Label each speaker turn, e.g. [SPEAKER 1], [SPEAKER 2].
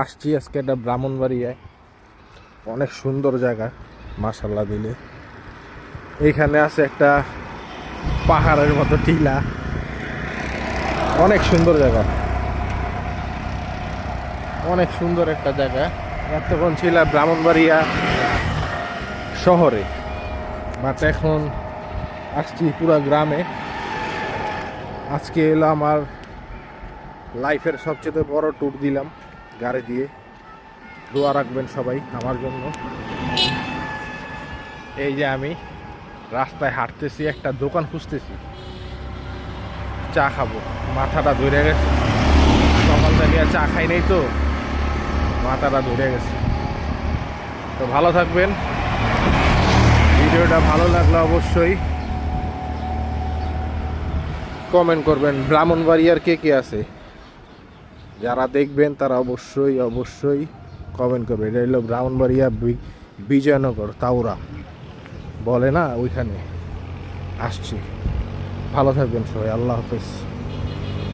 [SPEAKER 1] আসছি আজকে একটা ব্রাহ্মণবাড়িয়ায়, অনেক সুন্দর জায়গা মাশাল্লাহ দিলে। এইখানে আছে একটা পাহাড়ের মতো টিলা, অনেক সুন্দর জায়গা, অনেক সুন্দর একটা জায়গা। এতক্ষণ ছিলাম ব্রাহ্মণবাড়িয়া শহরে, বাট এখন আসছি পুরা গ্রামে। আজকে এলো আমার লাইফের সবচেয়ে বড় ট্যুর দিলাম গাড়ি দিয়ে। দোয়া রাখবেন সবাই আমার জন্য। এই যে আমি রাস্তায় হাঁটতেছি, একটা দোকান খুঁজতেছি, চা খাবো, মাথাটা ধরে গেছে, সকাল থেকে চা খাই নাই তো মাথাটা ধরে গেছে। তো ভালো থাকবেন, ভিডিওটা ভালো লাগলে অবশ্যই কমেন্ট করবেন। ব্রাহ্মণবাড়িয়ার কে কে আছে যারা দেখবেন তারা অবশ্যই অবশ্যই কমেন্ট করবেন। এটা হলো ব্রাহ্মণবাড়িয়া বিজয়নগর তাওরা বলে না, ওইখানে আসছি। ভালো থাকবেন সবাই, আল্লাহ হাফেজ।